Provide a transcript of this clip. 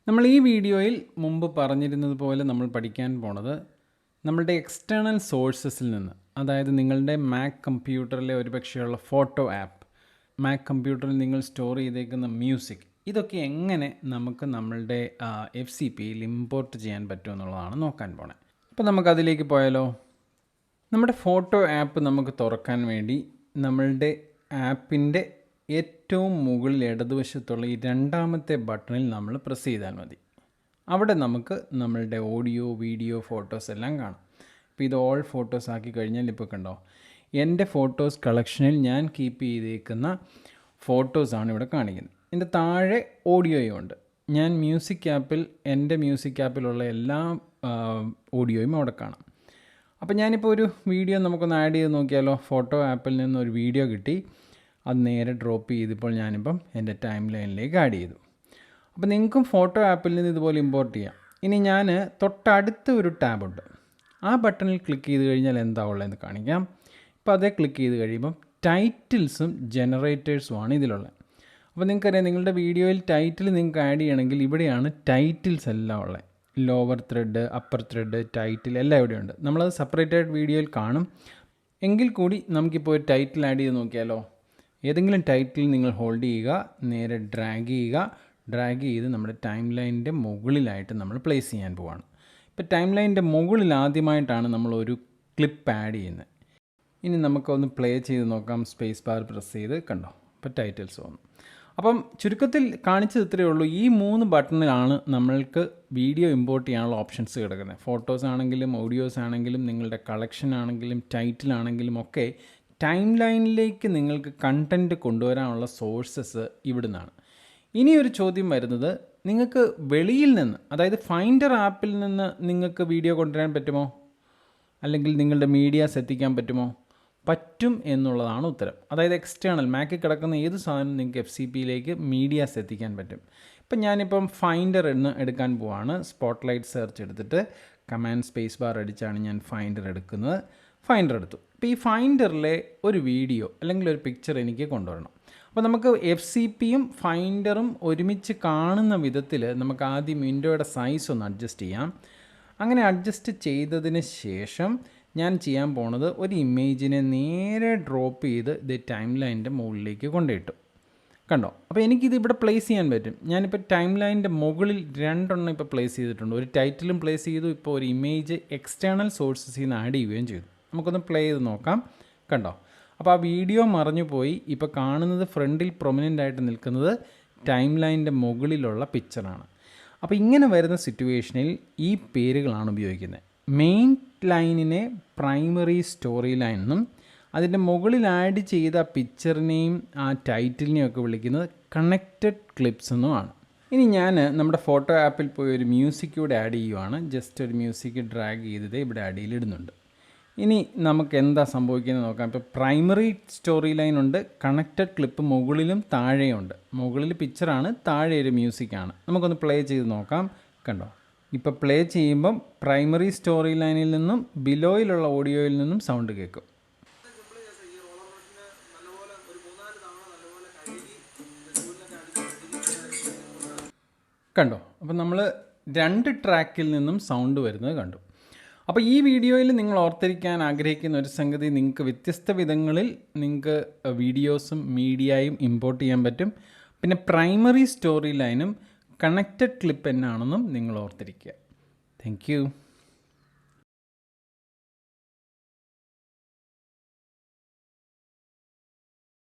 നമ്മൾ ഈ വീഡിയോയിൽ മുമ്പ് പറഞ്ഞിരുന്നത് പോലെ നമ്മൾ പഠിക്കാൻ പോണത് നമ്മളുടെ എക്സ്റ്റേണൽ സോഴ്സസിൽ നിന്ന്, അതായത് നിങ്ങളുടെ മാക് കമ്പ്യൂട്ടറിലെ ഒരുപക്ഷെയുള്ള ഫോട്ടോ ആപ്പ്, മാക് കമ്പ്യൂട്ടറിൽ നിങ്ങൾ സ്റ്റോർ ചെയ്തേക്കുന്ന മ്യൂസിക്, ഇതൊക്കെ എങ്ങനെ നമുക്ക് നമ്മളുടെ FCPയിൽ ഇമ്പോർട്ട് ചെയ്യാൻ പറ്റുമെന്നുള്ളതാണ് നോക്കാൻ പോണേ. അപ്പോൾ നമുക്കതിലേക്ക് പോയാലോ. നമ്മുടെ ഫോട്ടോ ആപ്പ് നമുക്ക് തുറക്കാൻ വേണ്ടി നമ്മളുടെ ആപ്പിൻ്റെ ഏറ്റവും മുകളിൽ ഇടതുവശത്തുള്ള ഈ രണ്ടാമത്തെ ബട്ടണിൽ നമ്മൾ പ്രസ് ചെയ്താൽ മതി. അവിടെ നമുക്ക് നമ്മളുടെ ഓഡിയോ, വീഡിയോ, ഫോട്ടോസ് എല്ലാം കാണാം. ഇപ്പോൾ ഇത് ഓൾ ഫോട്ടോസ് ആക്കി കഴിഞ്ഞാൽ ഇപ്പോൾ കണ്ടോ, എൻ്റെ ഫോട്ടോസ് കളക്ഷനിൽ ഞാൻ കീപ്പ് ചെയ്തേക്കുന്ന ഫോട്ടോസാണ് ഇവിടെ കാണിക്കുന്നത്. എൻ്റെ താഴെ ഓഡിയോയും ഉണ്ട്. ഞാൻ മ്യൂസിക് ആപ്പിൽ, എൻ്റെ മ്യൂസിക് ആപ്പിലുള്ള എല്ലാ ഓഡിയോയും അവിടെ കാണാം. അപ്പോൾ ഞാനിപ്പോൾ ഒരു വീഡിയോ നമുക്കൊന്ന് ആഡ് ചെയ്ത് നോക്കിയാലോ. ഫോട്ടോ ആപ്പിൽ നിന്ന് ഒരു വീഡിയോ കിട്ടി, അത് നേരെ ഡ്രോപ്പ് ചെയ്തിപ്പോൾ ഞാനിപ്പം എൻ്റെ ടൈം ലൈനിലേക്ക് ആഡ് ചെയ്തു. അപ്പോൾ നിങ്ങൾക്കും ഫോട്ടോ ആപ്പിൽ നിന്ന് ഇതുപോലെ ഇമ്പോർട്ട് ചെയ്യാം. ഇനി ഞാൻ തൊട്ടടുത്ത ഒരു ടാബുണ്ട്, ആ ബട്ടണിൽ ക്ലിക്ക് ചെയ്ത് കഴിഞ്ഞാൽ എന്താ ഉള്ളതെന്ന് കാണിക്കാം. ഇപ്പോൾ അതേ ക്ലിക്ക് ചെയ്ത് കഴിയുമ്പം ടൈറ്റിൽസും ജനറേറ്റേഴ്സുമാണ് ഇതിലുള്ളത്. അപ്പോൾ നിങ്ങൾക്കറിയാം, നിങ്ങളുടെ വീഡിയോയിൽ ടൈറ്റിൽ നിങ്ങൾക്ക് ആഡ് ചെയ്യണമെങ്കിൽ ഇവിടെയാണ് ടൈറ്റിൽസ് എല്ലാം ഉള്ളത്. Lower thread, upper thread, title എല്ലാം ഇവിടെയുണ്ട്. നമ്മളത് സെപ്പറേറ്റഡ് വീഡിയോയിൽ കാണും. എങ്കിൽ കൂടി നമുക്കിപ്പോൾ ഒരു ടൈറ്റിൽ ആഡ് ചെയ്ത് നോക്കിയാലോ. ഏതെങ്കിലും ടൈറ്റിൽ നിങ്ങൾ ഹോൾഡ് ചെയ്യുക, നേരെ ഡ്രാഗ് ചെയ്ത് നമ്മുടെ ടൈം ലൈനിൻ്റെ മുകളിലായിട്ട് നമ്മൾ പ്ലേസ് ചെയ്യാൻ പോവാണ്. ഇപ്പോൾ ടൈം ലൈനിൻ്റെ മുകളിൽ ആദ്യമായിട്ടാണ് നമ്മൾ ഒരു ക്ലിപ്പ് ആഡ് ചെയ്യുന്നത്. ഇനി നമുക്കൊന്ന് പ്ലേ ചെയ്ത് നോക്കാം. സ്പേസ് ബാർ പ്രസ് ചെയ്ത് കണ്ടോ, ഇപ്പോൾ ടൈറ്റിൽസ് വന്നു. അപ്പം ചുരുക്കത്തിൽ കാണിച്ചത് ഇത്രയേ ഉള്ളൂ. ഈ 3 ബട്ടണിലാണ് നമ്മൾക്ക് വീഡിയോ ഇമ്പോർട്ട് ചെയ്യാനുള്ള ഓപ്ഷൻസ് കിടക്കുന്നത്. ഫോട്ടോസ് ആണെങ്കിലും, ഓഡിയോസ് ആണെങ്കിലും, നിങ്ങളുടെ കളക്ഷൻ ആണെങ്കിലും, ടൈറ്റിലാണെങ്കിലും ഒക്കെ ടൈം ലൈനിലേക്ക് നിങ്ങൾക്ക് കണ്ടൻറ്റ് കൊണ്ടുവരാനുള്ള സോഴ്സസ് ഇവിടുന്നാണ്. ഇനിയൊരു ചോദ്യം വരുന്നത്, നിങ്ങൾക്ക് വെളിയിൽ നിന്ന്, അതായത് ഫൈൻഡർ ആപ്പിൽ നിന്ന് നിങ്ങൾക്ക് വീഡിയോ കൊണ്ടുവരാൻ പറ്റുമോ, അല്ലെങ്കിൽ നിങ്ങളുടെ മീഡിയാസ് എത്തിക്കാൻ പറ്റുമോ? പറ്റും എന്നുള്ളതാണ് ഉത്തരം. അതായത് എക്സ്റ്റേണൽ മാക്കിൽ കിടക്കുന്ന ഏത് സാധനം നിങ്ങൾക്ക് FCPയിലേക്ക് മീഡിയാസ് എത്തിക്കാൻ പറ്റും. ഇപ്പം ഞാനിപ്പം ഫൈൻഡർ എന്ന് എടുക്കാൻ പോവാണ്. സ്പോട്ട്ലൈറ്റ് സെർച്ച് എടുത്തിട്ട് കമാൻഡ് സ്പേസ് ബാർ അടിച്ചാണ് ഞാൻ ഫൈൻഡർ എടുക്കുന്നത്. ഫൈൻഡർ എടുത്തു. ഇപ്പോൾ ഈ ഫൈൻഡറിലെ ഒരു വീഡിയോ അല്ലെങ്കിൽ ഒരു പിക്ചർ എനിക്ക് കൊണ്ടുവരണം. അപ്പോൾ നമുക്ക് FCPയും ഫൈൻഡറും ഒരുമിച്ച് കാണുന്ന വിധത്തിൽ നമുക്ക് ആദ്യം വിൻഡോയുടെ സൈസ് ഒന്ന് അഡ്ജസ്റ്റ് ചെയ്യാം. അങ്ങനെ അഡ്ജസ്റ്റ് ചെയ്തതിന് ശേഷം ഞാൻ ചെയ്യാൻ പോണത്, ഒരു ഇമേജിനെ നേരെ ഡ്രോപ്പ് ചെയ്ത് ഇത് ടൈം ലൈനിൻ്റെ മുകളിലേക്ക് കൊണ്ടിട്ടു. കണ്ടോ, അപ്പോൾ എനിക്കിത് ഇവിടെ പ്ലേസ് ചെയ്യാൻ പറ്റും. ഞാനിപ്പോൾ ടൈം ലൈനിൻ്റെ മുകളിൽ 2 ഇപ്പോൾ പ്ലേസ് ചെയ്തിട്ടുണ്ട്. ഒരു ടൈറ്റിലും പ്ലേസ് ചെയ്തു, ഇപ്പോൾ ഒരു ഇമേജ് എക്സ്റ്റേണൽ സോഴ്സസിൽ നിന്ന് ആഡ് ചെയ്യുകയും ചെയ്തു. നമുക്കൊന്ന് പ്ലേ ചെയ്ത് നോക്കാം. കണ്ടോ, അപ്പോൾ ആ വീഡിയോ മറഞ്ഞു പോയി. ഇപ്പോൾ കാണുന്നത് ഫ്രണ്ടിൽ പ്രൊമിനൻ്റ് ആയിട്ട് നിൽക്കുന്നത് ടൈം ലൈനിൻ്റെ മുകളിലുള്ള പിക്ചറാണ്. അപ്പോൾ ഇങ്ങനെ വരുന്ന സിറ്റുവേഷനിൽ ഈ പേരുകളാണ് ഉപയോഗിക്കുന്നത്. മെയിൻ ലൈനിനെ പ്രൈമറി സ്റ്റോറി ലൈൻ എന്നും, അതിൻ്റെ മുകളിൽ ആഡ് ചെയ്ത പിക്ചറിനെയും ആ ടൈറ്റിലിനെയും ഒക്കെ വിളിക്കുന്നത് കണക്റ്റഡ് ക്ലിപ്സ് എന്നുമാണ്. ഇനി ഞാൻ നമ്മുടെ ഫോട്ടോ ആപ്പിൽ പോയി ഒരു മ്യൂസിക് കൂടെ ആഡ് ചെയ്യുവാണ്. ജസ്റ്റ് ഒരു മ്യൂസിക് ഡ്രാഗ് ചെയ്തത് ഇവിടെ അടിയിലിടുന്നുണ്ട്. ഇനി നമുക്ക് എന്താ സംഭവിക്കുന്നത് നോക്കാം. ഇപ്പോൾ പ്രൈമറി സ്റ്റോറി ലൈൻ ഉണ്ട്, കണക്റ്റഡ് ക്ലിപ്പ് മുകളിലും താഴെയുണ്ട്. മുകളിൽ പിക്ചറാണ്, താഴെ ഒരു മ്യൂസിക്കാണ്. നമുക്കൊന്ന് പ്ലേ ചെയ്ത് നോക്കാം. കണ്ടോ, ഇപ്പോൾ പ്ലേ ചെയ്യുമ്പം പ്രൈമറി സ്റ്റോറി ലൈനിൽ നിന്നും ബിലോയിലുള്ള ഓഡിയോയിൽ നിന്നും സൗണ്ട് കേൾക്കും. കണ്ടോ, അപ്പോൾ നമ്മൾ 2 ട്രാക്കിൽ നിന്നും സൗണ്ട് വരുന്നത് കണ്ടു. അപ്പോൾ ഈ വീഡിയോയിൽ നിങ്ങൾ ഓർത്തിരിക്കാൻ ആഗ്രഹിക്കുന്ന ഒരു സംഗതി, നിങ്ങൾക്ക് വ്യത്യസ്ത വിധങ്ങളിൽ നിങ്ങൾക്ക് വീഡിയോസും മീഡിയയും ഇമ്പോർട്ട് ചെയ്യാൻ പറ്റും. പിന്നെ പ്രൈമറി സ്റ്റോറി ലൈനും കണക്റ്റഡ് ക്ലിപ്പ് എന്നാണെന്നും നിങ്ങൾ ഓർത്തിരിക്കുക. Thank you.